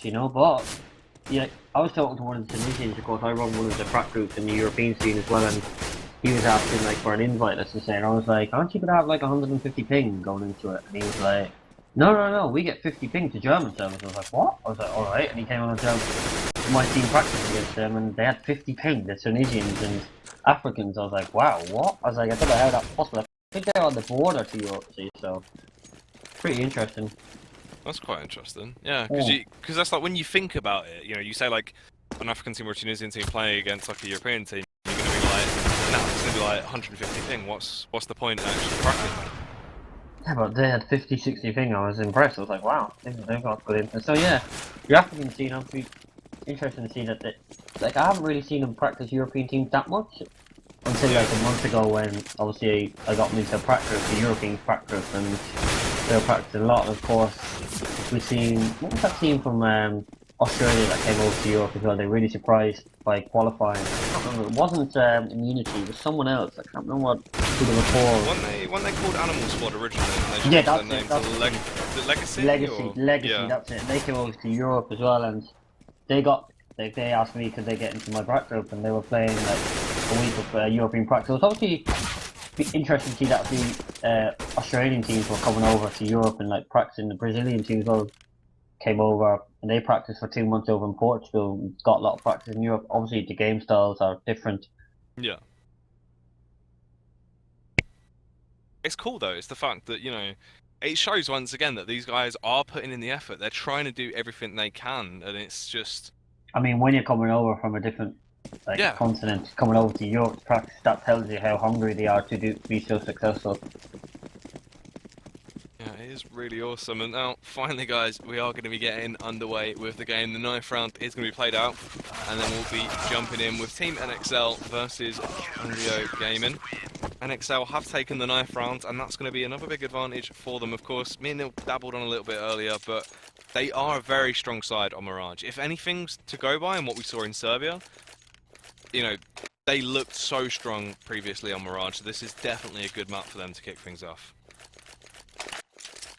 you know. But yeah, I was talking to one of the Tunisians. Of course, I run one of the prac groups in the European scene as well, and he was asking like for an invite list and saying, I was like, aren't you gonna have like 150 ping going into it? And he was like, no, we get 50 ping to German servers. I was like, what? I was like, all right. And he came on a German, my team practiced against them, and they had 50 ping. The Tunisians and Africans. I was like, wow, what? I was like, I don't know how that's possible. I think they're on the border to Europe, see, so pretty interesting. That's quite interesting. Yeah, Yeah. because that's like when you think about it, you know, you say like an African team or a Tunisian team playing against like a European team, you're gonna be like, no, it's gonna be like 150 ping. What's the point in actually practicing? Yeah, but they had 50, 60 ping. I was impressed. I was like, wow, they've got good info. So yeah, the African scene, I'm pretty interested to see that. Like, I haven't really seen them practice European teams that much until like a month ago when obviously I got me to practice the European practice, and they were practicing a lot. And of course, we've seen what was that team from Australia that came over to Europe as well. They were really surprised by qualifying. I can't remember. It wasn't Immunity. It was someone else. I can't remember who they were called. When they called Animal Squad originally, and they Yeah, changed their that's it. name That's to Legacy. Legacy. Yeah. That's it. They came over to Europe as well, and they got they asked me could they get into my practice group, and they were playing like a week of European practice. It was obviously interesting to see that the Australian teams were coming over to Europe and like practicing. The Brazilian teams all came over and they practiced for 2 months over in Portugal. And got a lot of practice in Europe. Obviously, the game styles are different. Yeah. It's cool though. It's the fact that, you know, it shows once again that these guys are putting in the effort. They're trying to do everything they can, and it's just. I mean, when you're coming over from a different continent, coming over to Europe to practice, that tells you how hungry they are to be so successful. Yeah, it is really awesome. And now, finally, guys, we are going to be getting underway with the game. The 9th round is going to be played out, and then we'll be jumping in with Team NXL versus Dungbeo Gaming. NXL have taken the 9th round, and that's going to be another big advantage for them, of course. Me and Neil dabbled on a little bit earlier, but they are a very strong side on Mirage. If anything's to go by and what we saw in Serbia, you know, they looked so strong previously on Mirage, so this is definitely a good map for them to kick things off.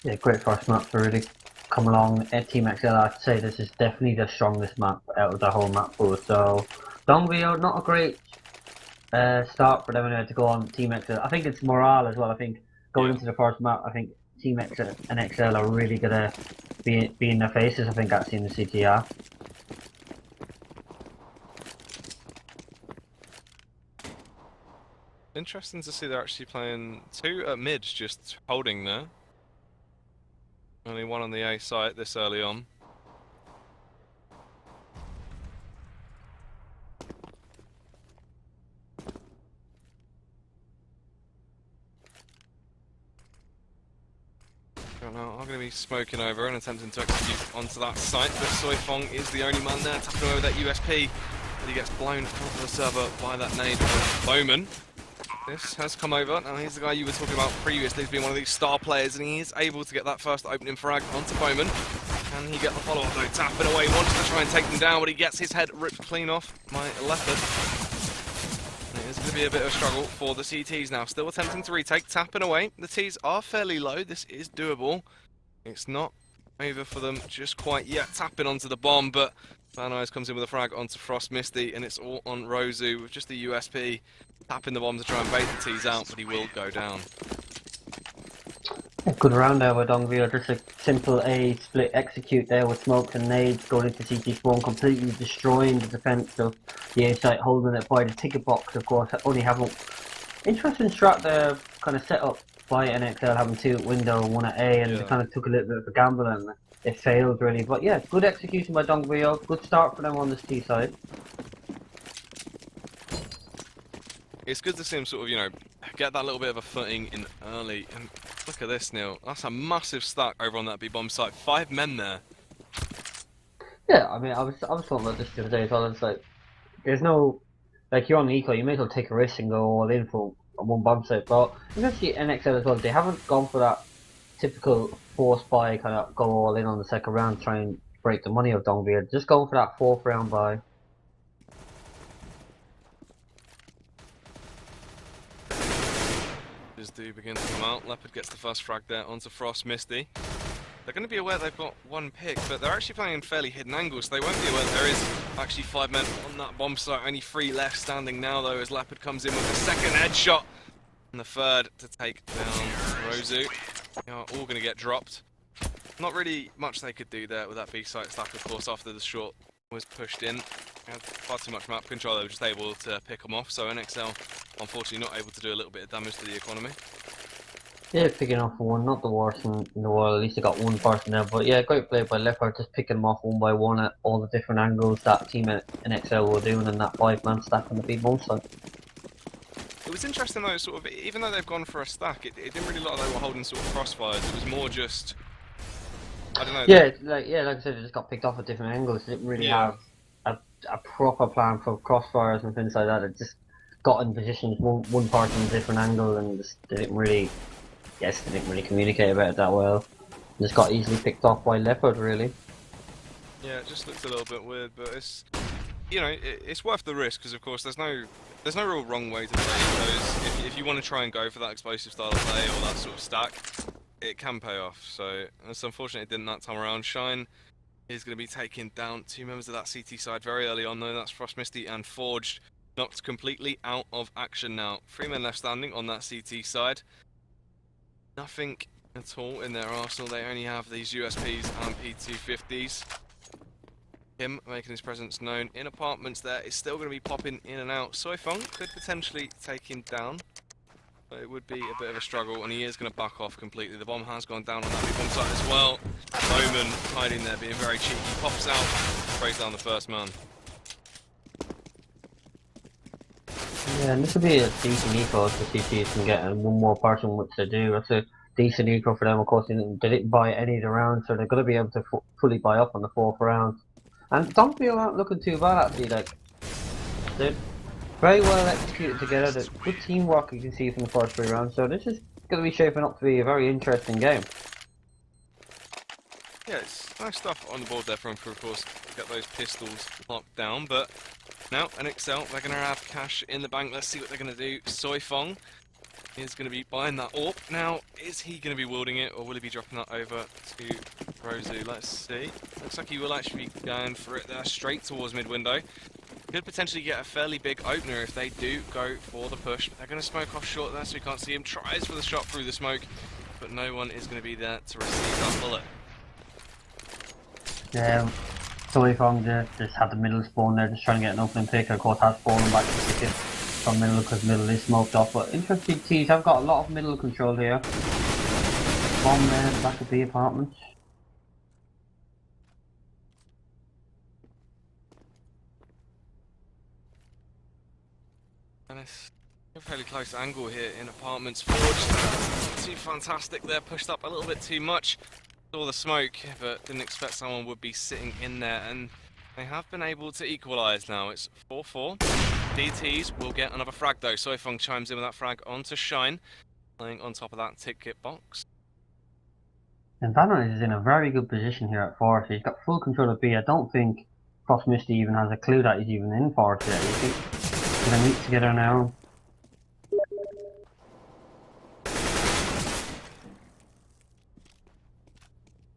Yeah, great first map to really come along. At Team XL, I'd say this is definitely the strongest map out of the whole map pool. So, Dungbeo, not a great start for them anyway to go on Team XL. I think it's morale as well. I think going into the first map, I think Team XL and XL are really gonna be in their faces. I think that's in the CTR. Interesting to see they're actually playing 2 at mid, just holding there. Only 1 on the A site this early on. Now I'm going to be smoking over and attempting to execute onto that site, but Soifong is the only man there tapping over that USP, but he gets blown onto the server by that nade of Bowman. This has come over. Now he's the guy you were talking about previously as being one of these star players, and he is able to get that first opening frag onto Bowman. Can he get the follow-up though? Tapping away, wants to try and take them down, but he gets his head ripped clean off by Leopard. It is going to be a bit of a struggle for the CTs now. Still attempting to retake, tapping away. The Ts are fairly low. This is doable. It's not over for them just quite yet. Tapping onto the bomb, but Van Nuys comes in with a frag onto Frost Misty, and it's all on Rozu with just the USP. Tapping the bomb to try and bait the Ts out, but he will go down. Good round there with Dungbeo. Just a simple A split execute there with smokes and nades going into CT spawn, completely destroying the defense of the A site, holding it by the ticket box. Of course, only having interesting strat there, kind of set up by NXL, having 2 at window and 1 at A, and they kind of took a little bit of a gamble and it failed really. But yeah, good execution by Dungbeo. Good start for them on this T side. It's good to see him sort of, you know, get that little bit of a footing in early. And look at this, Neil. That's a massive stack over on that B bomb site. 5 men there. Yeah, I mean, I was talking about this the other day as well. It's like, there's no, like, you're on the eco, you may as well take a risk and go all in for one bomb site. But especially NXL as well, they haven't gone for that typical force buy, kind of go all in on the second round, try and break the money of Dungbeo. Just going for that 4th round buy. Do begin to come out. Leopard gets the first frag there onto Frost Misty. they're going to be aware they've got one pick, but they're actually playing in fairly hidden angles, so they won't be aware there is actually 5 men on that bomb site. Only 3 left standing now, though, as Leopard comes in with the second headshot and the third to take down Rozu. They are all going to get dropped. Not really much they could do there with that B site stack, of course, after the short was pushed in. They had far too much map control, they were just able to pick them off, so NXL unfortunately not able to do a little bit of damage to the economy. Yeah, picking off one, not the worst in the world, at least they got one person there, but yeah, great play by Leopard, just picking them off one by one at all the different angles that team at NXL were doing in that 5-man stack on the B-bomb side. It was interesting though, sort of, even though they've gone for a stack, it didn't really look like they were holding sort of crossfires, it was more just, I don't know. Yeah, like I said, it just got picked off at different angles, they didn't really have a proper plan for crossfires and things like that, it just got in positions, one person in a different angle, and just, they didn't really communicate about it that well. Just got easily picked off by Leopard, really. Yeah, it just looked a little bit weird, but it's, you know, it's worth the risk because, of course, there's no real wrong way to play those. If you want to try and go for that explosive style of play or that sort of stack, it can pay off. So it's unfortunate it didn't that time around. Shine is going to be taking down 2 members of that CT side very early on, though. That's Frost Misty and Forged, knocked completely out of action now. 3 men left standing on that CT side. Nothing at all in their arsenal. They only have these USPs and P250s. Him making his presence known in apartments there. It's still going to be popping in and out. Soifeng could potentially take him down, but it would be a bit of a struggle, and he is going to back off completely. The bomb has gone down on that big bomb site as well. Bowman hiding there, being very cheeky. Pops out, sprays down the first man. Yeah, and this will be a decent eco if the CTs can get one more person, which they do. That's a decent eco for them. Of course, they didn't buy any of the rounds, so they're going to be able to fully buy up on the 4th round. And Dungbeo aren't looking too bad, actually. Like, they're very well executed together. There's good teamwork you can see from the first 3 rounds. So this is going to be shaping up to be a very interesting game. Yeah, it's nice stuff on the board there for him, of course, to get those pistols locked down. But now, NXL, they're going to have cash in the bank. Let's see what they're going to do. Soifeng is going to be buying that AWP. Now, is he going to be wielding it, or will he be dropping that over to Rozu? Let's see. Looks like he will actually be going for it there, straight towards mid-window. Could potentially get a fairly big opener if they do go for the push. They're going to smoke off short there, so we can't see him. Tries for the shot through the smoke, but no one is going to be there to receive that bullet. Yeah, Soifeng just had the middle spawn there, just trying to get an opening pick. Of course, has fallen back to pick it from middle because middle is smoked off. But interesting teams have got a lot of middle control here. Bomb there, back of the apartments. And it's a fairly close angle here in apartments. Forged, not too fantastic there, pushed up a little bit too much. Saw the smoke, but didn't expect someone would be sitting in there, and they have been able to equalise now. It's 4-4. DTs will get another frag though. Soifeng chimes in with that frag onto Shine, playing on top of that ticket box. And Vanna is in a very good position here at Forest. He's got full control of B. I don't think Frost Misty even has a clue that he's even in Forest yet. You think they're going to meet together now?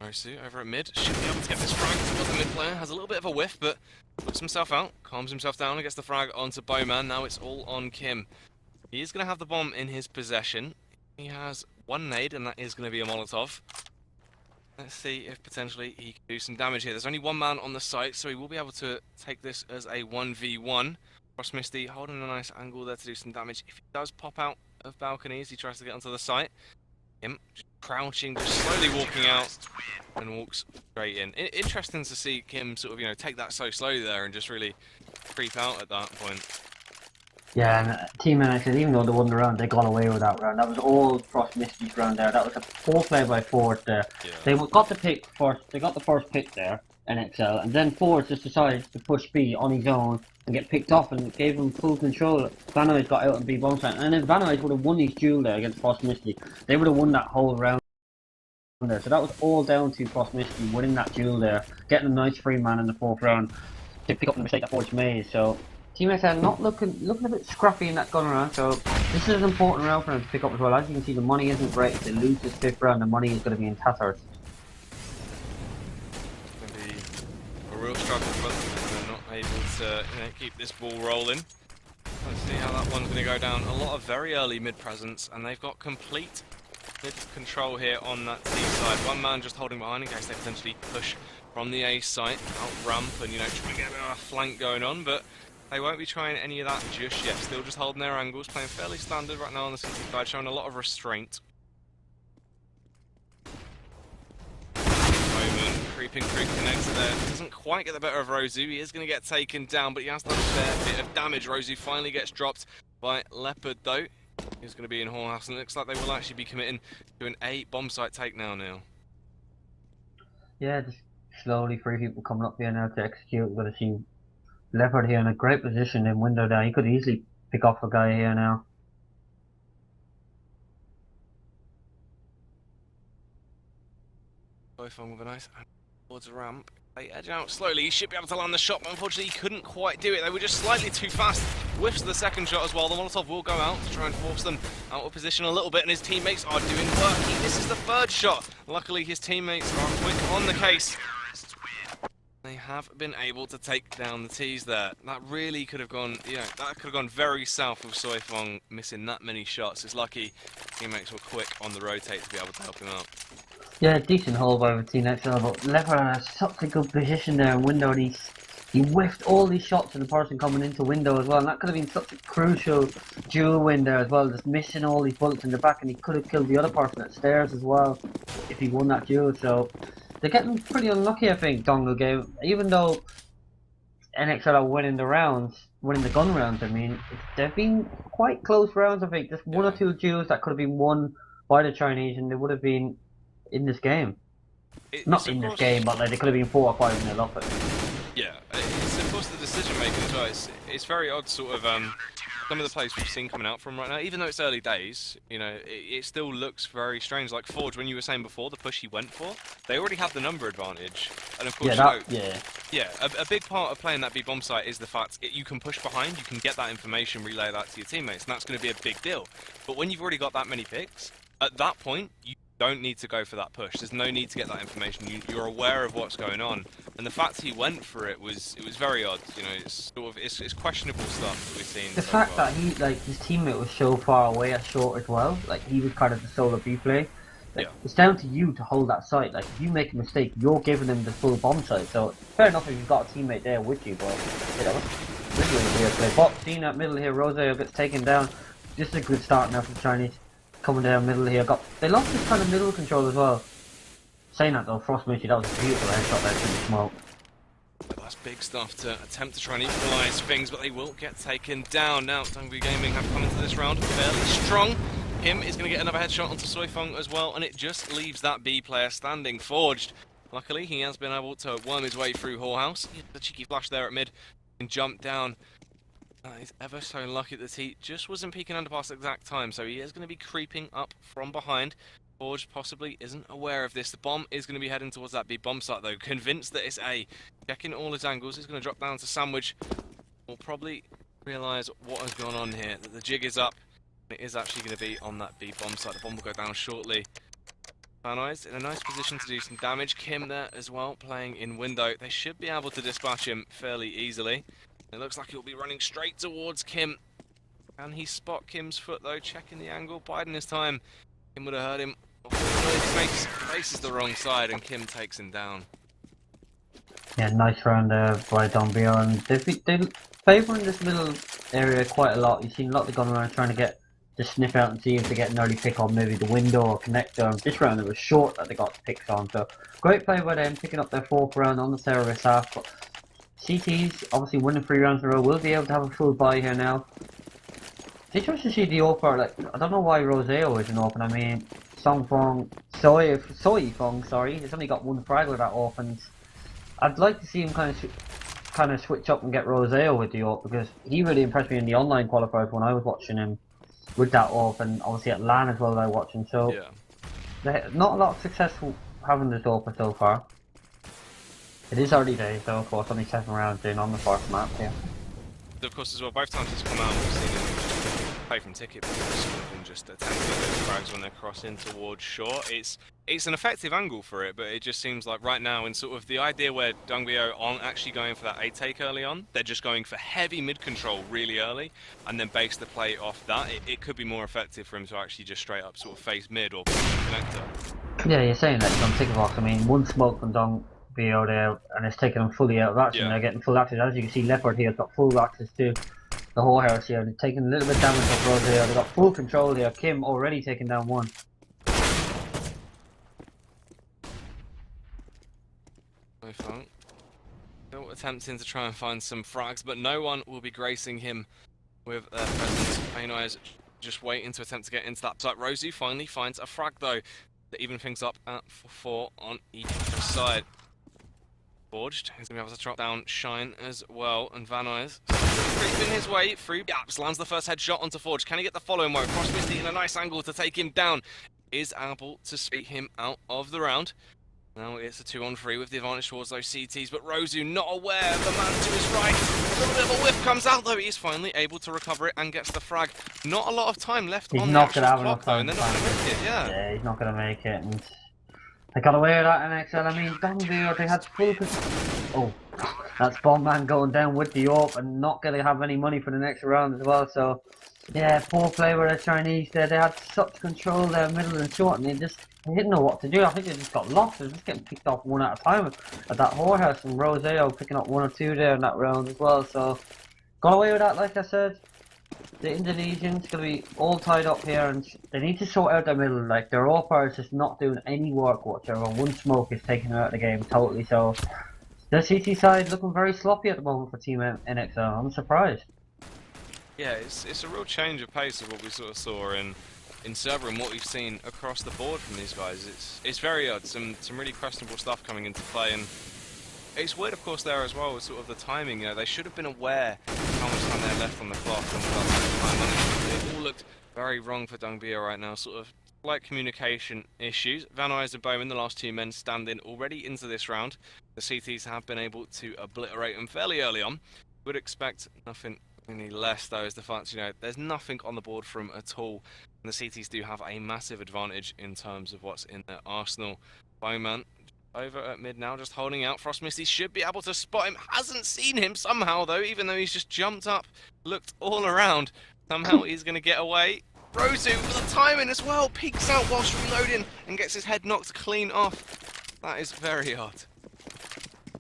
Rozu over at mid, should be able to get this frag towards the mid player. Has a little bit of a whiff, but puts himself out, calms himself down and gets the frag onto Bowman. Now it's all on Kim. He is going to have the bomb in his possession. He has 1 nade, and that is going to be a Molotov. Let's see if potentially he can do some damage here. There's only 1 man on the site, so he will be able to take this as a 1v1. Frost Misty holding a nice angle there to do some damage. If he does pop out of balconies, he tries to get onto the site. Him just crouching, just slowly walking out, and walks straight in. Interesting to see Kim sort of, you know, take that so slowly there and just really creep out at that point. Yeah, and Team NXL, even though they won the round, they got away with that round. That was all Frost Misty's round there. That was a poor play by Forge there. Yeah. They got the pick first. They got the first pick there, NXL, and then Forge just decided to push B on his own and get picked off, and gave him full control. Vanoise got out on B bomb site, and if Vanoise would have won his duel there against Frost Misty, they would have won that whole round there. So that was all down to Frost Misty winning that duel there, getting a nice free man in the 4th round to pick up the mistake that Forge made. So Team NXL not looking a bit scrappy in that gun round, so this is an important round for them to pick up as well. As you can see, the money isn't great. If they lose this 5th round, the money is going to be in tatters. struggle, but they're not able to keep this ball rolling. Let's see how that one's going to go down. A lot of very early mid presence, and they've got complete mid control here on that T side. One man just holding behind in case they potentially push from the A site, out ramp, and try to get a flank going on, but they won't be trying any of that just yet. Still just holding their angles, playing fairly standard right now on the CT side, showing a lot of restraint. Creeping through connector there. Doesn't quite get the better of Rozu. He is going to get taken down, but he has done a fair bit of damage. Rozu finally gets dropped by Leopard, though. He's going to be in Whorehouse, and it looks like they will actually be committing to an A bomb site take now. Yeah, just slowly 3 people coming up here now to execute. We're going to see Leopard here in a great position in window there. He could easily pick off a guy here now. Defiand with a nice towards the ramp. They edge out slowly. He should be able to land the shot, but unfortunately he couldn't quite do it. They were just slightly too fast. Whiffs the second shot as well. The Molotov will go out to try and force them out of position a little bit, and his teammates are doing work. This is the third shot. Luckily his teammates are quick on the case. They have been able to take down the T's there. That really could have gone, that could have gone very south with Soifong missing that many shots. It's lucky teammates were quick on the rotate to be able to help him out. Yeah, decent hole by the NXL, but Leopard has such a good position there in window, and he whiffed all these shots of the person coming into window as well, and that could have been such a crucial duel win there as well, just missing all these bullets in the back, and he could have killed the other person at stairs as well if he won that duel. So they're getting pretty unlucky, I think, Dungbeo. Even though NXL are winning the rounds, winning the gun rounds, I mean, they've been quite close rounds, I think. Just one or two duels that could have been won by the Chinese, and they would have been in this game. Not in this game, but like, they could have been 4 or 5-0 off it. Yeah, it's of course the decision making as well. It's very odd, sort of some of the plays we've seen coming out from right now, even though it's early days, it still looks very strange. Like Forge, when you were saying before, the push he went for, they already have the number advantage, and of course, a big part of playing that B bomb site is the fact you can push behind, you can get that information, relay that to your teammates, and that's going to be a big deal. But when you've already got that many picks, at that point, you don't need to go for that push. There's no need to get that information. You're aware of what's going on, and the fact he went for it was very odd. It's sort of it's questionable stuff that we've seen. The fact that he his teammate was so far away at short as well, like he was kind of the solo B play. It's down to you to hold that site. Like if you make a mistake, you're giving them the full bomb site. So fair enough if you've got a teammate there with you, but really weird play. But seeing that middle here, Roseo gets taken down. Just a good start now for the Chinese. Coming down middle here, they lost this kind of middle control as well. Saying that though, Frost Mitchie, that was a beautiful headshot there through the smoke. That's big stuff to attempt to try and equalise things, but they will get taken down. Now, Dungbeo Gaming have come into this round fairly strong. Him is going to get another headshot onto Soifong as well, and it just leaves that B player standing. Forged. Luckily, he has been able to worm his way through Whorehouse. He had the cheeky flash there at mid and jump down. He's ever so lucky that he just wasn't peeking underpass at the exact time, so he is going to be creeping up from behind. Forge possibly isn't aware of this. The bomb is going to be heading towards that B bomb site though, convinced that it's A. Checking all his angles, he's going to drop down to Sandwich. We'll probably realise what has gone on here, that the jig is up. It is actually going to be on that B bomb site. The bomb will go down shortly. Faneyes in a nice position to do some damage. Kim there as well, playing in window. They should be able to dispatch him fairly easily. It looks like he'll be running straight towards Kim. Can he spot Kim's foot though? Checking the angle, biding his time. Kim would have heard him. Faces the wrong side and Kim takes him down. Yeah, nice round there by Dungbeo, and they're favouring this middle area quite a lot. You've seen a lot of gun around trying to sniff out and see if they get an early pick on maybe the window or connector. This round it was short that they got picks on, so great play by them, picking up their 4th round on the service half. But CTs, obviously winning 3 rounds in a row, will be able to have a full buy here now. It's interesting to see the opener, I don't know why Roseo isn't open. I mean, Soifong, sorry, he's only got 1 frag with that opens. I'd like to see him kind of switch up and get Roseo with the AWP, because he really impressed me in the online qualifiers when I was watching him with that AWP, and obviously at LAN as well that I watched him. So, not a lot of successful having this AWP so far. It is early days though, of course, only 7 rounds in on the first map here. Of course as well, both times he's come out, we've seen him play from ticket because some of them just attempting those frags when they're crossing towards short. It's an effective angle for it, but it just seems like right now in sort of the idea where Dungbeo aren't actually going for that A take early on, they're just going for heavy mid control really early and then base the play off that. It could be more effective for him to actually just straight up sort of face mid or connector. Yeah, you're saying that on ticket box. I mean, one smoke from Dungbeo there, and it's taking them fully out of action. Yeah. They're getting full access. As you can see, Leopard here has got full access to the whole house here. They're taking a little bit damage off Rose here. They've got full control here. Kim already taking down one. Defiand still attempting to try and find some frags, but no one will be gracing him with their presence. Eyes just waiting to attempt to get into that site. Rosu finally finds a frag though to even things up at 4 on each side. Forged, he's going to be able to drop down Shine as well, and Van Nuys creeping his way through gaps, lands the first headshot onto Forge. Can he get the following one? Crossmisty in a nice angle to take him down, is able to speed him out of the round. Now it's a 2-on-3 with the advantage towards those CTs, but Rosu not aware of the man to his right. A little bit of a whiff comes out though, he's finally able to recover it and gets the frag. Not a lot of time left on the actual clock though, and they're not going to make it, Yeah, he's not going to make it. And they got away with that NXL. I mean, Dungbeo, they had full control. Oh, that's Bombman going down with the AWP and not going to have any money for the next round as well. So, yeah, poor play with the Chinese there. They had such control there, middle and short, and they didn't know what to do. I think they just got lost. They were just getting picked off one at a time at that whorehouse, and Roseo picking up 1 or 2 there in that round as well. So, got away with that, like I said. The Indonesians going to be all tied up here, and they need to sort out their middle. Like, their AWPer is just not doing any work whatsoever. One smoke is taking them out of the game totally. So, the CT side looking very sloppy at the moment for Team NXL. I'm surprised. Yeah, it's a real change of pace of what we sort of saw in server and what we've seen across the board from these guys. It's very odd. Some really questionable stuff coming into play, and it's weird, of course, there as well with sort of the timing. You know, they should have been aware how much time they had left on the clock and it all looked very wrong for Dungbeo right now. Sort of slight communication issues. Van Nuys and Bowman, the last 2 men standing already into this round. The CTs have been able to obliterate them fairly early on. Would expect nothing any less though, is the fact, you know, there's nothing on the board from at all. And the CTs do have a massive advantage in terms of what's in their arsenal. Bowman over at mid now, just holding out. Frostmisty should be able to spot him. Hasn't seen him somehow though, even though he's just jumped up, looked all around. Somehow he's going to get away. Rosu with the timing as well, peeks out whilst reloading and gets his head knocked clean off. That is very odd.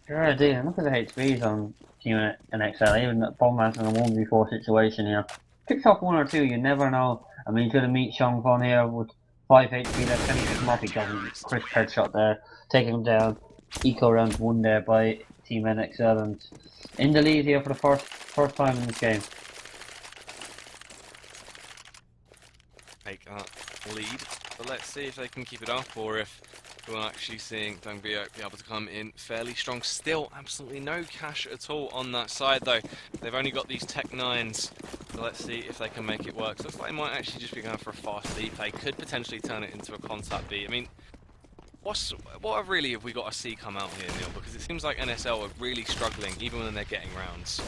Yeah, dear. Look at the HPs on Team NXL. Even that Bombman's in a 1v4 situation here. Picks off 1 or 2, you never know. I mean, he's going to meet Shangfon here with 5 HP left. Can he pick him off? He doesn't. Crisp headshot there, taking him down. Eco round 1 there by Team NXL, and in the lead here for the first time in this game. Take that lead, but let's see if they can keep it up or if we're actually seeing Dungbeo be able to come in fairly strong. Still absolutely no cash at all on that side though. They've only got these Tech 9s, so let's see if they can make it work. So looks like they might actually just be going for a fast B play. Could potentially turn it into a contact B. I mean, what really have we got to see come out here, Neil? Because it seems like NSL are really struggling even when they're getting rounds.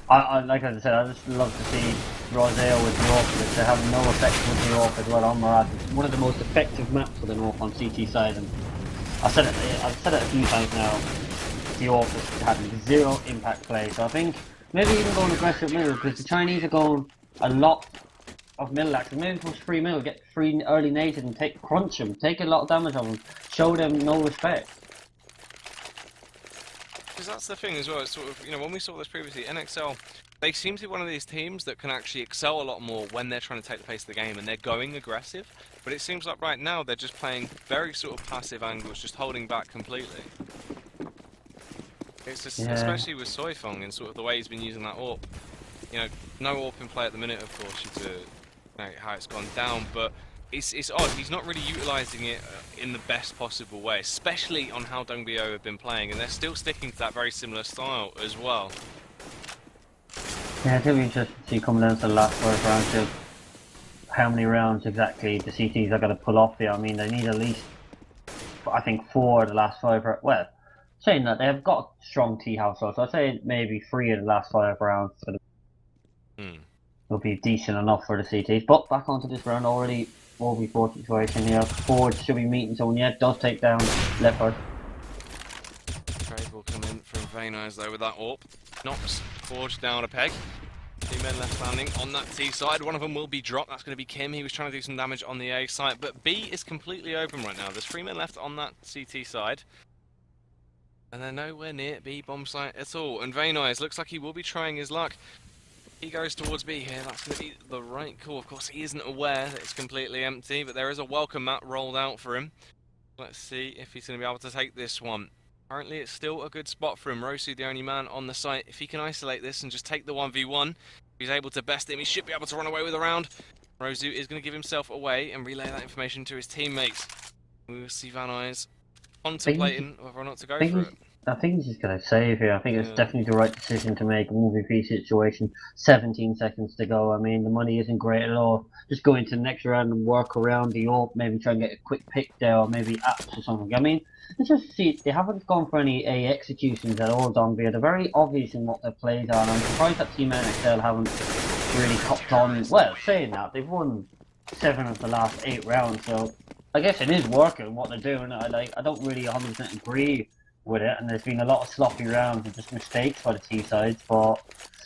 Like I said, I just love to see Roseo with the AWP, because they have no effect with the AWP as well on Marat. It's one of the most effective maps for the AWP on CT side, and I've said it a few times now. The AWP is having 0 impact play, so I think maybe even going aggressive middle, because the Chinese are going a lot of middle access. Maybe push free middle, get free early nated and crunch them, take a lot of damage on them, show them no respect. Because that's the thing as well, it's sort of, you know, when we saw this previously, NXL, they seem to be one of these teams that can actually excel a lot more when they're trying to take the pace of the game and they're going aggressive, but it seems like right now they're just playing very sort of passive angles, just holding back completely. It's just, especially with Soifong and sort of the way he's been using that AWP. You know, no AWP in play at the minute, of course, due to how it's gone down, but it's odd. He's not really utilising it in the best possible way, especially on how Dungbeo have been playing, and they're still sticking to that very similar style as well. Yeah, I think we just see coming down to the last 5 rounds of how many rounds exactly the CTs are going to pull off here. I mean, they need at least, I think, 4 of the last 5. Well, saying that, they've got strong T-house, so I'd say maybe 3 of the last 5 rounds for the will be decent enough for the CTs. But back onto this round already. 4v4 situation here. Forge should be meeting someone yet. Does take down Leopard. Trade will come in from Vaynaz though with that AWP. Knocks Forge down a peg. 2 men left standing on that T side. One of them will be dropped. That's going to be Kim. He was trying to do some damage on the A side, but B is completely open right now. There's 3 men left on that CT side. And they're nowhere near B bomb site at all. And Vaynaz looks like he will be trying his luck. He goes towards B here. That's going to be the right call. Of course, he isn't aware that it's completely empty, but there is a welcome mat rolled out for him. Let's see if he's going to be able to take this one. Currently, it's still a good spot for him. Rosu, the only man on the site. If he can isolate this and just take the 1v1, if he's able to best him, he should be able to run away with a round. Rosu is going to give himself away and relay that information to his teammates. We will see Vaynaz contemplating whether or not to go for it. I think he's just going to save here. I think it's definitely the right decision to make. 1v3 situation, 17 seconds to go. I mean, the money isn't great at all. Just go into the next round and work around the AWP, maybe try and get a quick pick there, or maybe apps or something. I mean, let's just see, they haven't gone for any A executions at all, Dungbeo. They're very obvious in what their plays are, and I'm surprised that Team NXL haven't really copped on. Well, saying that, they've won 7 of the last 8 rounds, so I guess it is working what they're doing. I don't really 100% agree with it, and there's been a lot of sloppy rounds and just mistakes by the T sides, but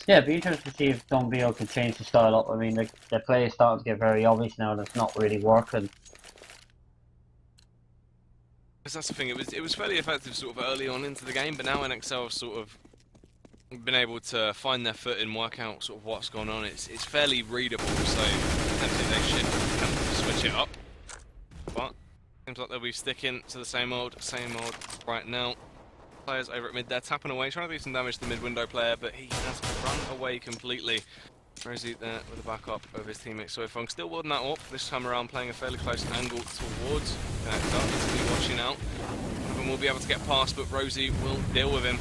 yeah, it'd be interesting to see if Dungbeo could change the style up. I mean, their play is starting to get very obvious now and it's not really working. That's the thing, it was fairly effective sort of early on into the game, but now NXL have sort of been able to find their foot and work out sort of what's going on. It's fairly readable, so potentially they should attempt to switch it up, but seems like they'll be sticking to the same old right now. Players over at mid there tapping away, trying to do some damage to the mid window player, but he has run away completely. Rosie there with the backup of his teammate Soifong, still warding that up, this time around playing a fairly close angle towards Connector. Needs to be watching out. One of them will be able to get past, but Rosie will deal with him.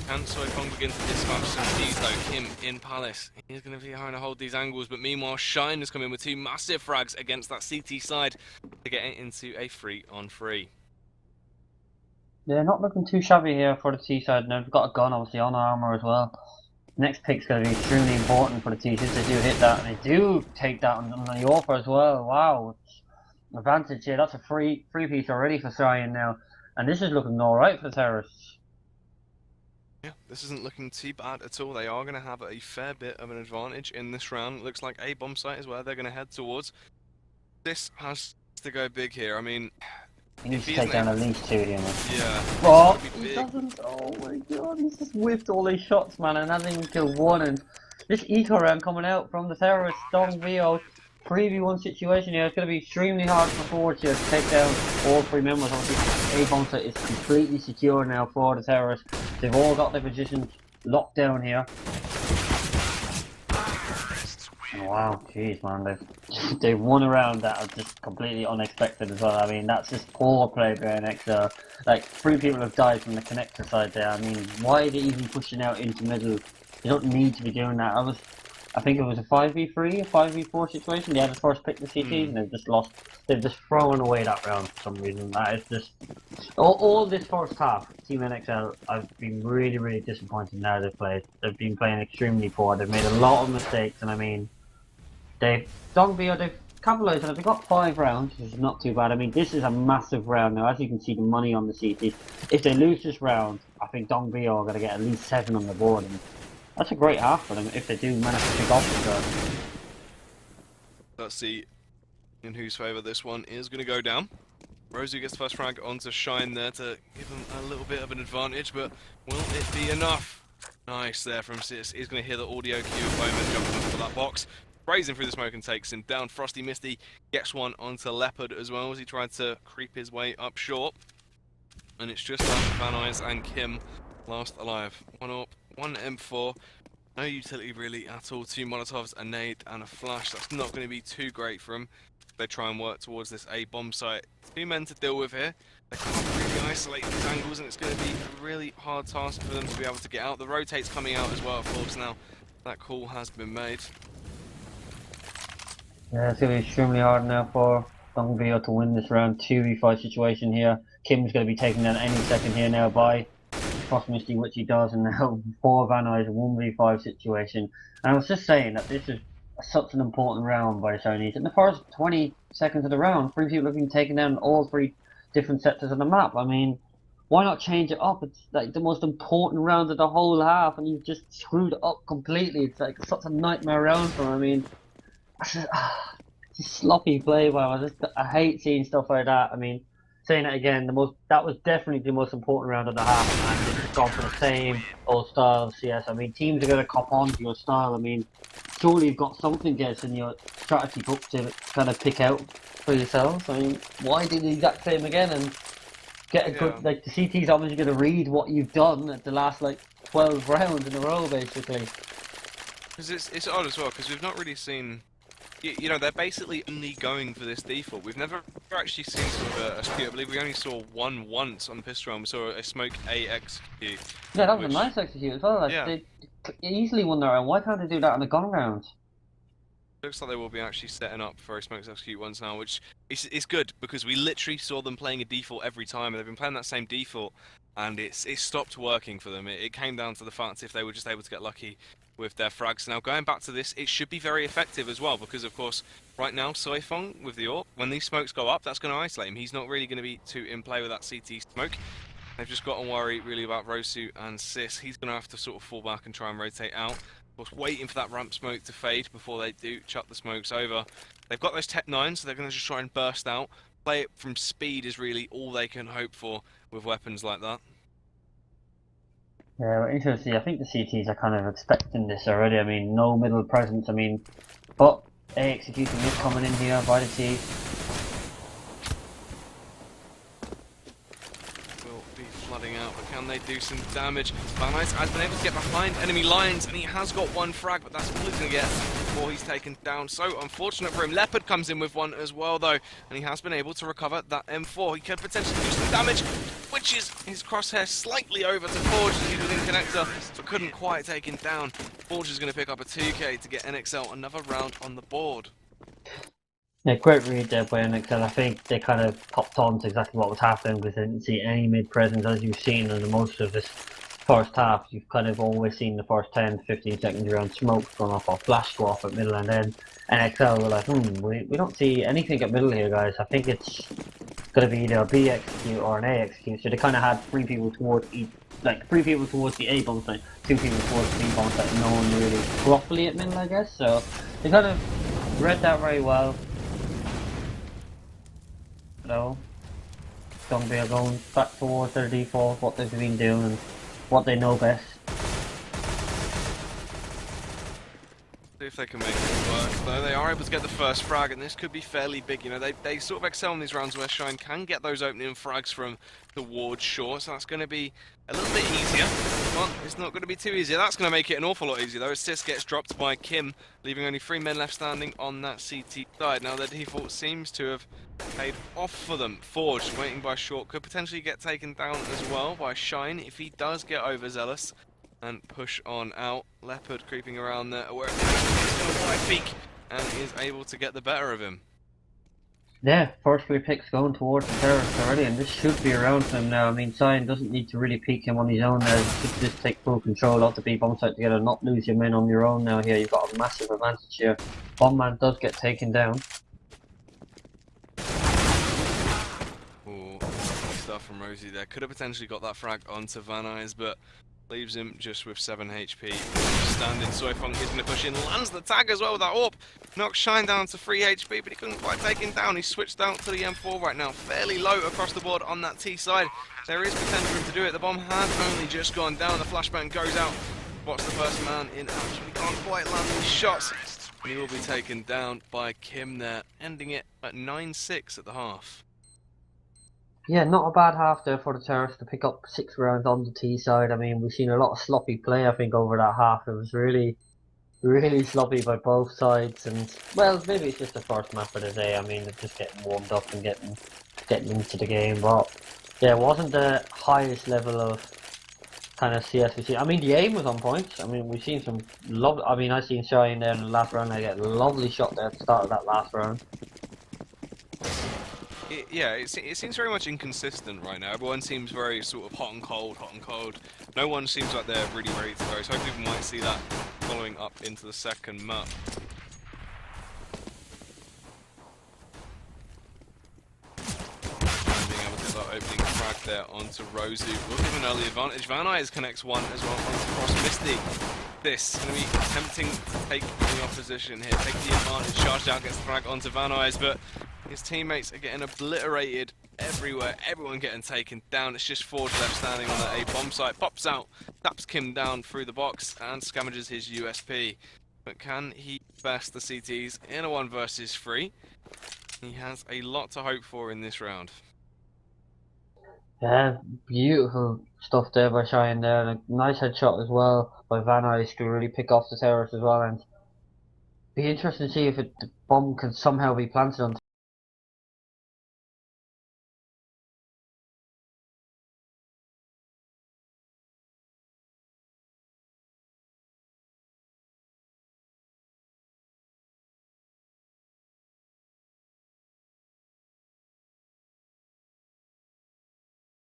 Can Soifong begin to dispatch some Ds though? Kim in Palace. He's going to be trying to hold these angles, but meanwhile Shine has come in with 2 massive frags against that CT side to get it into a 3-on-3. Yeah, not looking too shabby here for the T side. Now they've got a gun, obviously, on armor as well. Next pick's going to be extremely important for the T sides. They do hit that, and they do take that on the offer as well. Wow, advantage here. That's a free piece already for Cyan now, and this is looking alright for the terrorists. Yeah, this isn't looking too bad at all. They are going to have a fair bit of an advantage in this round. Looks like A bomb site is where they're going to head towards. This has to go big here. I mean, he needs to take down at least 2 here, man. Yeah. Oh, he doesn't. Oh my god, he's just whiffed all these shots, man, and hasn't even killed one. And this eco round coming out from the terrorist Dungbeo 3v1 situation here. It's going to be extremely hard for Forge here to take down all 3 members. Obviously, A bomb site is completely secure now for the terrorists. They've all got their positions locked down here. Oh, wow, jeez, man, they've won a round that are just completely unexpected as well. I mean, that's just poor play by NXL. Like, 3 people have died from the connector side there. I mean, why are they even pushing out into middle? You don't need to be doing that. I think it was a 5v3, a 5v4 situation. They had the first pick the CTs and they've just lost. They've just thrown away that round for some reason. That is just all this first half. Team NXL, I've been really disappointed in how they've played. They've been playing extremely poor. They've made a lot of mistakes, and I mean, they've capitalised on it. They've got 5 rounds, which is not too bad. I mean, this is a massive round now. As you can see, the money on the CTs. If they lose this round, I think Dungbeo are going to get at least 7 on the board. And that's a great half for them if they do manage to pick off the round. Let's see in whose favour this one is going to go down. Rosie gets the first frag onto Shine there to give them a little bit of an advantage, but will it be enough? Nice there from Sis. He's going to hear the audio cue of Bowman jumping onto that box. Grazing through the smoke and takes him down. Frosty Misty gets one onto Leopard as well as he tried to creep his way up short. And it's just left Vaynaz and Kim last alive. 1 up, 1 M4. No utility really at all. 2 Molotovs, a nade and a flash. That's not going to be too great for them. They try and work towards this A bomb site. 2 men to deal with here. They can't really isolate these angles, and it's going to be a really hard task for them to be able to get out. The rotate's coming out as well, of course, now that call has been made. Yeah, it's going to be extremely hard now for Dungbeo to win this round. 2v5 situation here. Kim's going to be taken down any second here now by trust Misty, which he does, and now 4 Van 1v5 situation. And I was just saying that this is such an important round by Chinese. In the first 20 seconds of the round, 3 people have been taken down in all 3 different sectors of the map. I mean, why not change it up? It's like the most important round of the whole half, and you've just screwed it up completely. It's like such a nightmare round for him. I mean, just sloppy play. Wow, I hate seeing stuff like that. I mean, saying it again, that was definitely the most important round of the half, and it's gone for the same old style of CS. I mean, teams are going to cop on to your style. I mean, surely you've got something else in your strategy book to kind of pick out for yourselves. I mean, why do the exact same again and get a good, like, the CT's obviously going to read what you've done at the last, like, 12 rounds in a row, basically. Because it's odd as well, because we've not really seen, you know, they're basically only going for this default. We've never actually seen sort of a split. I believe we only saw one once on the pistol round. We saw a smoke A execute. Yeah, that was a nice execute as well. Like, yeah. They easily won their round. Why can't they do that on the gun round? Looks like they will be actually setting up for a smoke execute once now, which is good, because we literally saw them playing a default every time, and they've been playing that same default, and it stopped working for them. It came down to the fact if they were just able to get lucky with their frags. Now, going back to this, it should be very effective as well, because of course, right now, Soifong with the AWP, when these smokes go up, that's going to isolate him. He's not really going to be too in play with that CT smoke. They've just got to worry really about Rosu and Sis. He's going to have to sort of fall back and try and rotate out. Of course, waiting for that ramp smoke to fade before they do chuck the smokes over. They've got those Tech 9s, so they're going to just try and burst out. Play it from speed is really all they can hope for with weapons like that. Yeah, interesting. I think the CTs are kind of expecting this already. I mean, no middle presence. I mean, but A executing is coming in here by the T. Flooding out, but can they do some damage? Van Nuys has been able to get behind enemy lines, and he has got one frag, but that's all he's going to get before he's taken down. So unfortunate for him. Leopard comes in with one as well, though, and he has been able to recover that M4. He could potentially do some damage, which is his crosshair slightly over to Forge as he's within connector, but couldn't quite take him down. Forge is going to pick up a 2k to get NXL another round on the board. Yeah, great read there by NXL. I think they kind of popped on to exactly what was happening because they didn't see any mid presence, as you've seen in the most of this first half. You've kind of always seen the first 10 to 15 seconds around smoke going off or flash go off at middle, and then NXL were like, we don't see anything at middle here, guys. I think it's going to be either a B execute or an A execute. So they kind of had 3 people towards each, like 3 people towards the A bomb site, 2 people towards the B bomb site, no one really properly at middle, I guess. So they kind of read that very well. No. Dungbeo going back towards their default, what they've been doing and what they know best. See if they can make it work, though. They are able to get the first frag, and this could be fairly big. You know, they sort of excel in these rounds where Shine can get those opening frags from towards shore, so that's going to be a little bit easier. But it's not going to be too easy. That's going to make it an awful lot easier, though, as Sis gets dropped by Kim, leaving only 3 men left standing on that CT side. Now, their default seems to have paid off for them. Forge, waiting by short, could potentially get taken down as well by Shine if he does get overzealous and push on out. Leopard creeping around there, where he's going to wide peek and is able to get the better of him. Yeah, first 3 picks going towards the terrorist already, and this should be around for him now. I mean, Cyan doesn't need to really peek him on his own now. You should just take full control of the B bomb site together, not lose your men on your own now here. You've got a massive advantage here. Bomb man does get taken down. Ooh, stuff from Rosie there. Could have potentially got that frag onto Van Nuys, but leaves him just with 7 HP. Standing, Soifong is going to push in, lands the tag as well with that AWP. Knocks Shine down to 3 HP, but he couldn't quite take him down. He's switched out to the M4 right now, fairly low across the board on that T side. There is potential for him to do it. The bomb has only just gone down. The flashbang goes out. What's the first man in action? He can't quite land these shots. And he will be taken down by Kim there, ending it at 9-6 at the half. Yeah, not a bad half there for the terrorists to pick up 6 rounds on the T side. I mean, we've seen a lot of sloppy play, I think, over that half. It was really sloppy by both sides, and, well, maybe it's just the first map of the day. I mean, they're just getting warmed up and getting into the game, but yeah, it wasn't the highest level of kind of CS we've seen. I mean, the aim was on point. I mean, we've seen some lovely, I mean, I've seen Shine there in the last round. I get a lovely shot there at the start of that last round. it seems very much inconsistent right now. Everyone seems very sort of hot and cold, hot and cold. No one seems like they're really ready to go. So hopefully we might see that following up into the second map. Opening frag there onto Rosu. Will give an early advantage. Van Eyes connects one as well onto Cross Misty. This is going to be attempting to take the opposition here, take the advantage. Charged out, gets the frag onto Van Eyes, but his teammates are getting obliterated everywhere. Everyone getting taken down. It's just Forge left standing on the A bomb site. Pops out, taps Kim down through the box, and scavengers his USP. But can he best the CTs in a 1 versus 3? He has a lot to hope for in this round. Yeah, beautiful stuff there by Cheyenne there, and a nice headshot as well by Van Eyes to really pick off the terrorists as well, and be interesting to see if the bomb can somehow be planted on.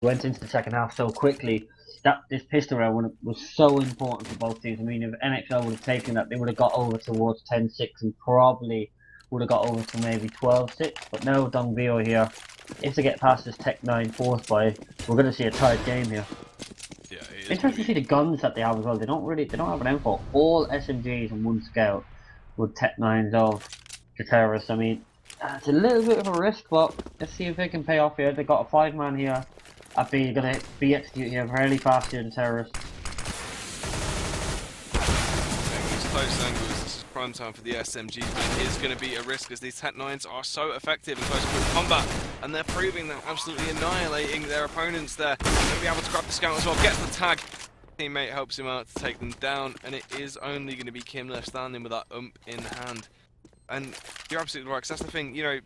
Went into the second half so quickly that this pistol round was so important for both teams. I mean, if NXL would have taken that, they would have got over towards 10-6 and probably would have got over to maybe 12-6. But now Dungbeo here, if they get past this Tech 9 force buy, we're going to see a tight game here. Yeah, interesting to see the guns that they have as well. They don't have an info. All SMGs and 1 scout with Tech 9s of the terrorists. I mean, it's a little bit of a risk, but let's see if they can pay off here. They got a 5-man here. I'd be gonna be executed here fairly fast here, the terrorists. These close angles, this is prime time for the SMGs, but it is going to be a risk as these Tech 9s are so effective in close quarter combat, and they're proving they're absolutely annihilating their opponents there. They're going to be able to grab the scout as well, gets the tag. Teammate helps him out to take them down, and it is only going to be Kim left standing with that in hand. And you're absolutely right, because that's the thing, you know,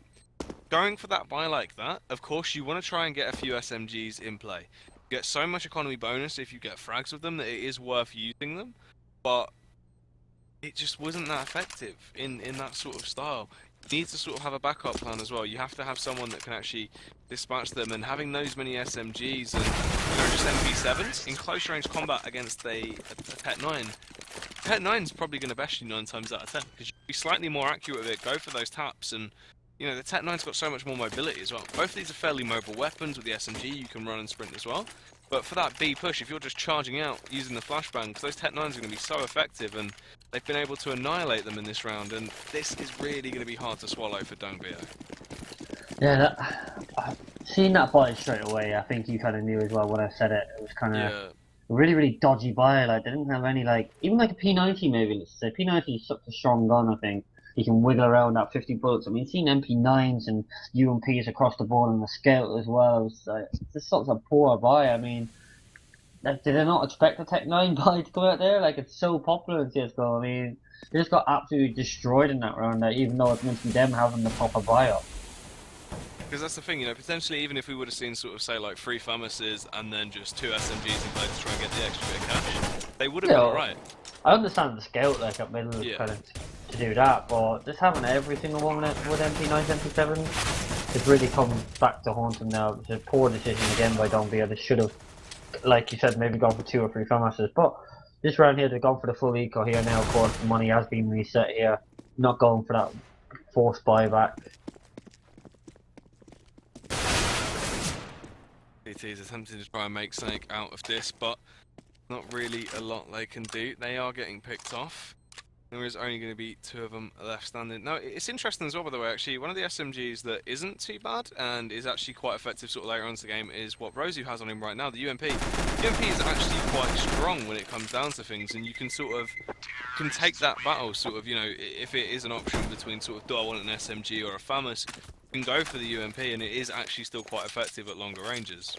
going for that buy like that, of course you want to try and get a few SMGs in play. You get so much economy bonus if you get frags with them that it is worth using them, but it just wasn't that effective in that sort of style. You need to sort of have a backup plan as well. You have to have someone that can actually dispatch them, and having those many SMGs and just MP7s in close range combat against a Tech 9. Tech 9's probably going to best you 9 times out of 10, because you'll be slightly more accurate with it, go for those taps, and you know, the Tech 9's got so much more mobility as well. Both of these are fairly mobile weapons. With the SMG, you can run and sprint as well. But for that B push, if you're just charging out using the flashbang, because those Tech 9s are going to be so effective, and they've been able to annihilate them in this round, and this is really going to be hard to swallow for Dungbeo. Yeah, seeing that buy straight away, I think you kind of knew as well when I said it. It was kind of a really, really dodgy buy. Like, they didn't have any, like, even like a P90 maybe, let's say. P90 is such a strong gun, I think. He can wiggle around at 50 bullets. I mean, seeing MP9s and UMPs across the board and the Scout as well, it's just such a poor buy. I mean, did they not expect a Tech 9 buy to come out there? Like, it's so popular in CSGO. I mean, they just got absolutely destroyed in that round, even though it's meant to be them having the proper buy up. Because that's the thing, you know, potentially even if we would have seen sort of, say, like 3 FAMASes and then just 2 SMGs in play to try and get the extra bit of cash, they would have been alright. I understand the Scout, like, up middle kind of to do that, but just having every single one with MP9s, MP7s, it's really come back to haunt them now. It's a poor decision again by Dungbeo. They should have, like you said, maybe gone for 2 or 3 FAMASes, but this round here, they've gone for the full eco here now. Of course, the money has been reset here, not going for that forced buyback. BT is attempting to try and make something out of this, but not really a lot they can do. They are getting picked off. There is only going to be 2 of them left standing. Now, it's interesting as well, by the way, actually, one of the SMGs that isn't too bad and is actually quite effective sort of later on in the game is what Rosu has on him right now, the UMP. The UMP is actually quite strong when it comes down to things, and you can sort of take that battle, sort of, you know, if it is an option between sort of, do I want an SMG or a FAMAS, you can go for the UMP, and it is actually still quite effective at longer ranges.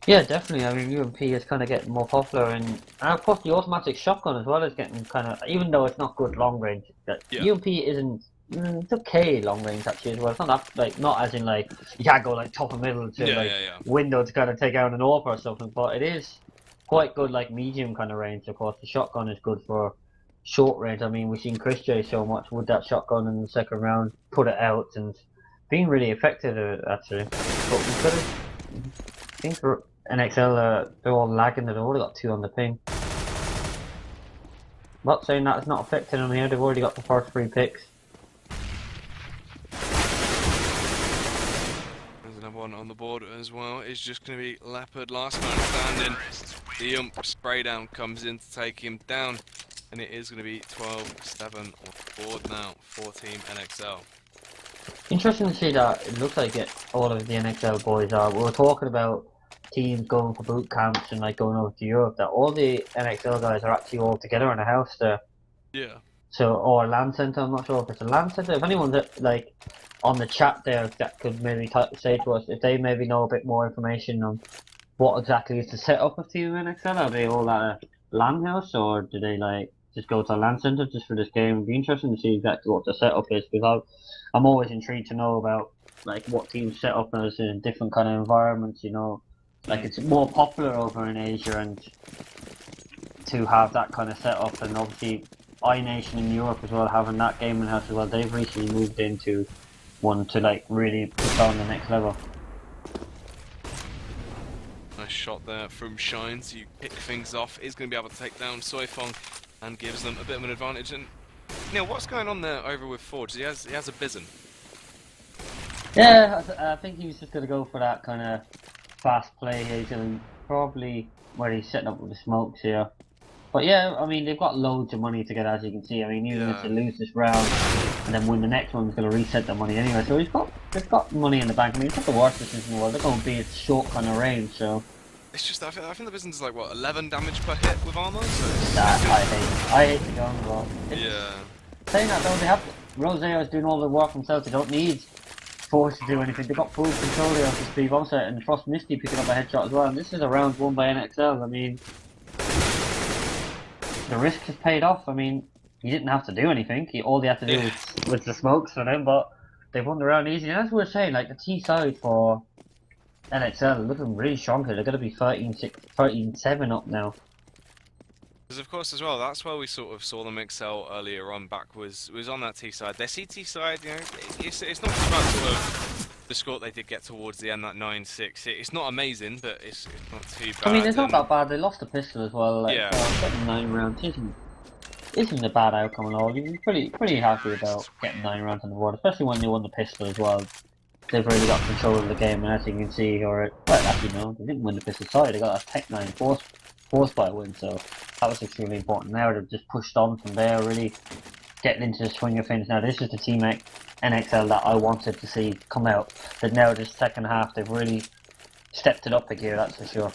Yeah, definitely. I mean, UMP is kind of getting more popular, and of course the automatic shotgun as well is getting kind of, even though it's not good long range, UMP isn't. It's okay long range actually as well. It's not that, like, not as in like you can't go like top and middle to window to kind of take out an AWP or something, but it is quite good like medium kind of range. Of course, the shotgun is good for short range. I mean, we've seen Chris J so much with that shotgun in the second round, put it out, and being really effective actually. But we could have. I think for NXL, they're all lagging. They've already got 2 on the ping. Not saying that it's not affecting them here. They've already got the first 3 picks. There's another one on the board as well. It's just going to be Leopard, last man standing. The spray down comes in to take him down. And it is going to be 12-7 on the board now for Team NXL. Interesting to see that it looks like all of the NXL boys are. We were talking about teams going for boot camps and like going over to Europe. That all the NXL guys are actually all together in a house there. Yeah. So, or a land center. I'm not sure if it's a land center. If anyone's like on the chat there that could maybe say to us if they maybe know a bit more information on what exactly is the setup of Team NXL. Are they all at a land house, or do they like just go to a land center just for this game? It'd be interesting to see exactly what the setup is, because I'm always intrigued to know about like what teams set up as in different kind of environments. You know, like it's more popular over in Asia and to have that kind of setup, and obviously iNation in Europe as well, having that gaming house as well. They've recently moved into one to like really push on the next level. Nice shot there from Shine, so you pick things off. Is going to be able to take down Soifong and gives them a bit of an advantage. And Neil, what's going on there over with Forge? He has a Bison. Yeah, I think he was just going to go for that kind of fast play here. He's going to probably where he's setting up with the smokes here. But yeah, I mean, they've got loads of money to get, as you can see. I mean, even if they lose this round and then win the next one, it's going to reset the money anyway. So they've got money in the bank. I mean, it's not the worst decision in the world. They're going to be a short kind of range, so. It's just, I think the Bison's like, what, 11 damage per hit with armor? So I hate the gun as well. Yeah. Saying that though, they have Roseo's doing all the work themselves. They don't need Force to do anything. They've got full control here of the speed bomb set, and Frost Misty picking up a headshot as well. And this is a round won by NXL. I mean, the risk has paid off. I mean, he didn't have to do anything. All he had to do was the smokes for them, but they won the round easy. And as we were saying, like the T side for NXL looking really strong here. They're going to be 13-7 up now. Because of course as well, that's where we sort of saw them excel earlier on. Back was on that T side. Their CT side, you know, it's not just about sort of the score they did get towards the end, that 9-6. It's not amazing, but it's not too bad. I mean, it's not that bad. They lost the pistol as well. Like, yeah. Getting 9 rounds isn't a bad outcome at all. You're pretty happy about getting 9 rounds on the board, especially when they won the pistol as well. They've really got control of the game, and as you can see, well, actually no, they didn't win the pistol. Sorry, they got a Tech 9 force by win, so that was extremely important. Now they've just pushed on from there, really getting into the swing of things. Now this is the team NXL that I wanted to see come out. But now this second half, they've really stepped it up a gear, that's for sure.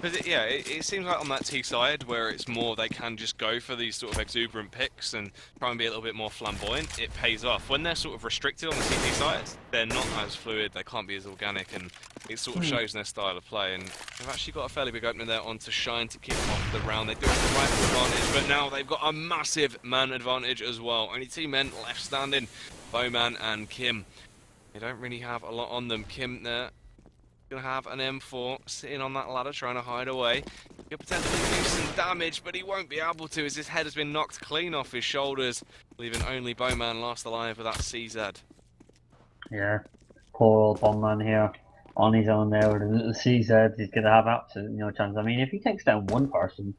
But it seems like on that T side where it's more they can just go for these sort of exuberant picks and try and be a little bit more flamboyant, it pays off. When they're sort of restricted on the CT side, they're not as fluid, they can't be as organic, and it sort of shows in their style of play. And they've actually got a fairly big opening there onto Shine to kick off the round. They do have the rifle advantage, but now they've got a massive man advantage as well. Only 2 men left standing, Bowman and Kim. They don't really have a lot on them. Kim there gonna have an M4 sitting on that ladder trying to hide away. He'll potentially do some damage, but he won't be able to as his head has been knocked clean off his shoulders, leaving only Bowman last alive with that CZ. Yeah, poor old Bombman here on his own there with a little CZ. He's gonna have absolutely no chance. I mean, if he takes down one person,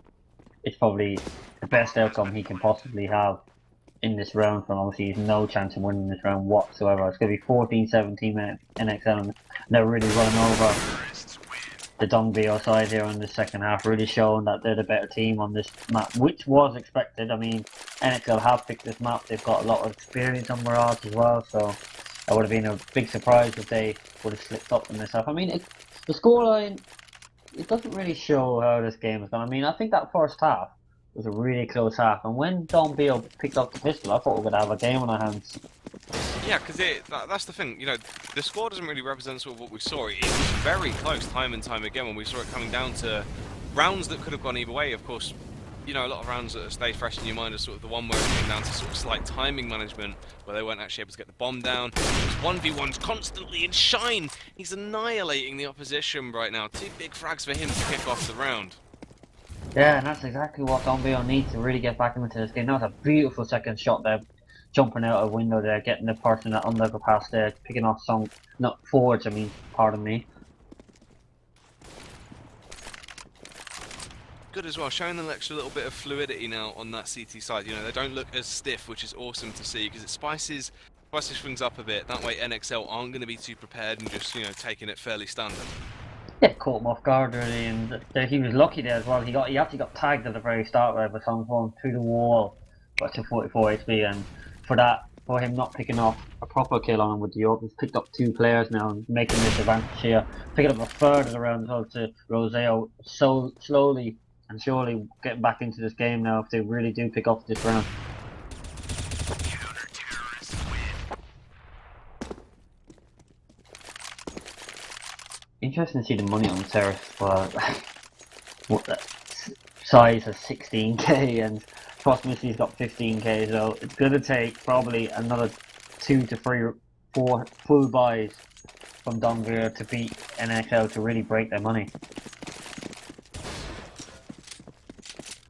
it's probably the best outcome he can possibly have in this round. From obviously, he's no chance of winning this round whatsoever. It's gonna be 14-17 NXL, and they're really running over the Dungbeo side here in the second half, really showing that they're the better team on this map, which was expected. I mean, NXL have picked this map. They've got a lot of experience on Mirage as well, so it would have been a big surprise if they would have slipped up in this half. I mean, the scoreline, it doesn't really show how this game is going. I mean, I think that first half was a really close half, and when Dungbeo picked up the pistol, I thought we were going to have a game on our hands. Yeah, because that's the thing, you know, the score doesn't really represent sort of what we saw. It was very close time and time again when we saw it coming down to rounds that could have gone either way. Of course, you know, a lot of rounds that stay fresh in your mind are sort of the one where it came down to sort of slight timing management, where they weren't actually able to get the bomb down. It was 1v1s constantly, and Shine, he's annihilating the opposition right now. 2 big frags for him to kick off the round. Yeah, and that's exactly what Dungbeo needs to really get back into this game. That was a beautiful second shot there, jumping out a window there, getting the person that underpass there, picking off some, not forwards, I mean, pardon me. Good as well, showing them an extra little bit of fluidity now on that CT side. You know, they don't look as stiff, which is awesome to see, because it spices things up a bit. That way NXL aren't going to be too prepared and just, you know, taking it fairly standard. Yeah, caught him off guard really, and he was lucky there as well. He actually got tagged at the very start there with some form through the wall, got to 44 HP, and for him not picking off a proper kill on him with the AWP, he's picked up 2 players now, and making this advantage here, picking up a third of the round as well to Roseo, so slowly and surely getting back into this game now if they really do pick off this round. Interesting to see the money on the terrace for what that size of 16k, and Frost Misty's got 15k, so it's gonna take probably another 2 to 3, 4 full buys from Dungbeo to beat NXL to really break their money.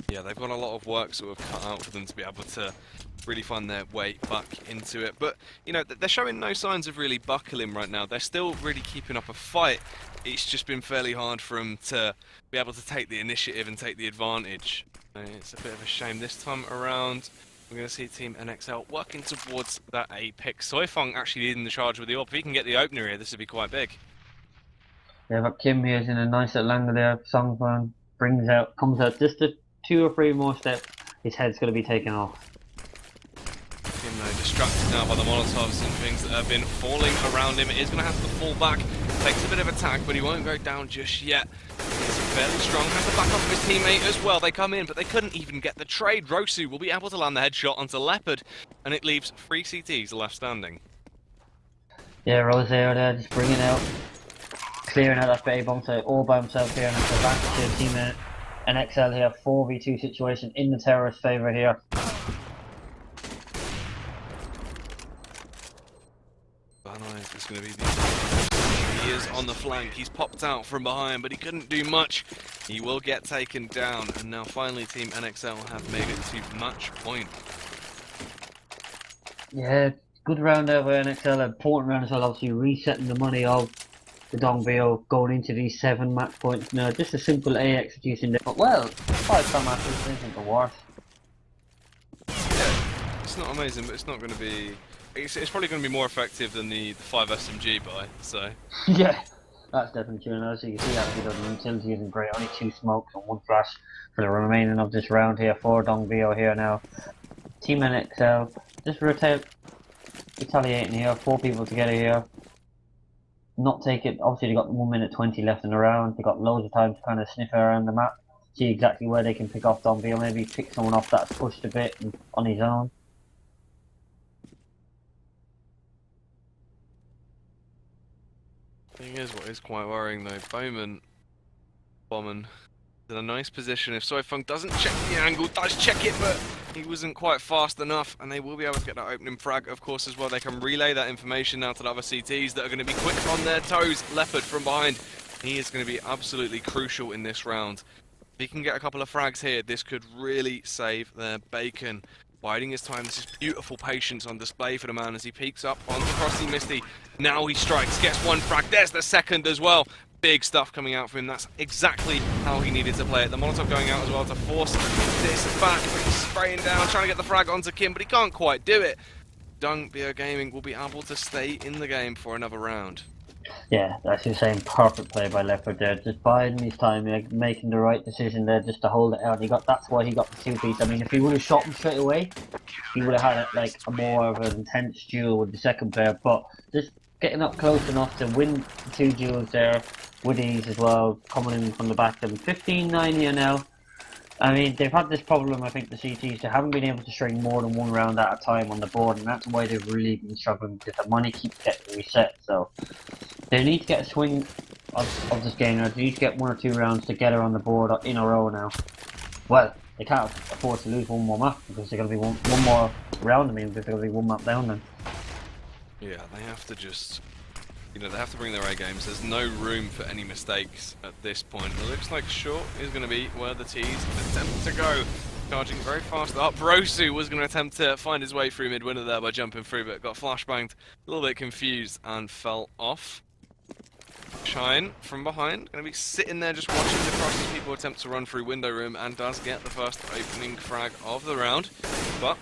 Yeah, they've got a lot of work sort of cut out for them to be able to really find their way back into it. But, you know, they're showing no signs of really buckling right now. They're still really keeping up a fight. It's just been fairly hard for them to be able to take the initiative and take the advantage. It's a bit of a shame this time around. We're going to see Team NXL working towards that A pick. Soifeng actually leading the charge with the AWP. If he can get the opener here, this would be quite big. Yeah, but Kim here is in a nice little angle there. Songfan comes out just 2 or 3 more steps. His head's going to be taken off. Kim though distracted now by the Molotovs and things that have been falling around him. It is going to have to fall back. Takes a bit of attack, but he won't go down just yet. He's fairly strong. Has to back off his teammate as well. They come in, but they couldn't even get the trade. Rosu will be able to land the headshot onto Leopard, and it leaves 3 CTs left standing. Yeah, Roseo there just bringing out, clearing out that bay bomb all by himself here, and it's advantage to Team NXL here. 4v2 situation in the terrorist favour here. Banai is going to be he is on the flank. He's popped out from behind, but he couldn't do much. He will get taken down, and now finally Team NXL have made it to match point. Yeah, good round there by NXL. Important round as well, obviously resetting the money of the Dungbeo going into these 7 match points now. Just a simple A execution there. But well, 5-star matches isn't the worst. Yeah, it's not amazing, but it's not going to be... It's probably going to be more effective than the 5 SMG buy, so... Yeah, that's definitely true. And as you can see, actually, the utility isn't great. Only 2 smokes and 1 flash for the remaining of this round here for Dungbeo here now. Team NXL just retaliating here. 4 people together here. Not take it. Obviously, they got 1 minute 20 left in the round. They got loads of time to kind of sniff around the map, see exactly where they can pick off Dungbeo. Maybe pick someone off that's pushed a bit on his own. Thing is, what is quite worrying though, Bowman is in a nice position. If Soifeng doesn't check the angle, does check it, but he wasn't quite fast enough, and they will be able to get that opening frag, of course, as well. They can relay that information now to the other CTs that are going to be quick on their toes. Leopard from behind, he is going to be absolutely crucial in this round. If he can get a couple of frags here, this could really save their bacon. Biding his time, this is beautiful patience on display for the man as he peeks up onto Frosty Misty. Now he strikes, gets 1 frag, there's the second as well. Big stuff coming out for him, that's exactly how he needed to play it. The Molotov going out as well to force this back, he's spraying down, trying to get the frag onto Kim, but he can't quite do it. Dungbeo Gaming will be able to stay in the game for another round. Yeah, that's the same perfect play by Leopard there. Just biding his time, making the right decision there just to hold it out. That's why he got the 2-piece. I mean, if he would have shot him straight away, he would have had like a more of an intense duel with the second player. But just getting up close enough to win the 2 duels there with ease as well, coming in from the back. And 15-9 here now. I mean, they've had this problem, I think, the CTs. They haven't been able to string more than 1 round at a time on the board, and that's why they've really been struggling, because the money keeps getting reset. So they need to get a swing of this game now. They need to get 1 or 2 rounds together on the board in a row now. Well, they can't afford to lose 1 more map, because they're going to be one more round, because they're going to be 1 map down then. Yeah, they have to just You know, they have to bring their A games. There's no room for any mistakes at this point. It looks like short is going to be where the T's attempt to go. Charging very fast up. Brosu was going to attempt to find his way through mid-winter there by jumping through, but got flashbanged, a little bit confused, and fell off. Shine from behind, going to be sitting there just watching the cross as people attempt to run through window room, and does get the first opening frag of the round. But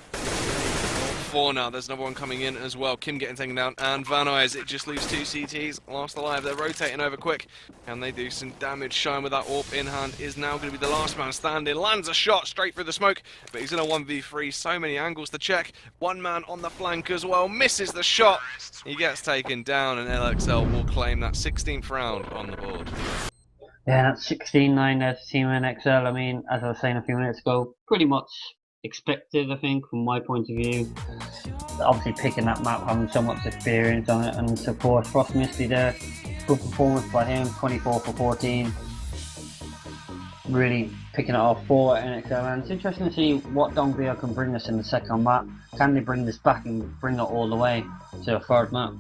4 now, there's another one coming in as well. Kim getting taken down, and Van Nuys, it just leaves 2 CTs last alive. They're rotating over quick. Can they do some damage? Shine with that AWP in hand is now going to be the last man standing. Lands a shot straight through the smoke, but he's in a 1v3. So many angles to check. One man on the flank as well. Misses the shot. He gets taken down, and NXL will claim that 16th round on the board. Yeah, that's 16-9 there to Team NXL. I mean, as I was saying a few minutes ago, pretty much expected, I think, from my point of view. Obviously picking that map, having so much experience on it, and of course Frost Misty there, good performance by him, 24 for 14, really picking it off for NXL, and it's interesting to see what Dungbeo can bring us in the second map. Can they bring this back and bring it all the way to a third map?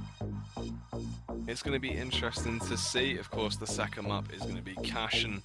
It's going to be interesting to see. Of course, the second map is going to be Cash, and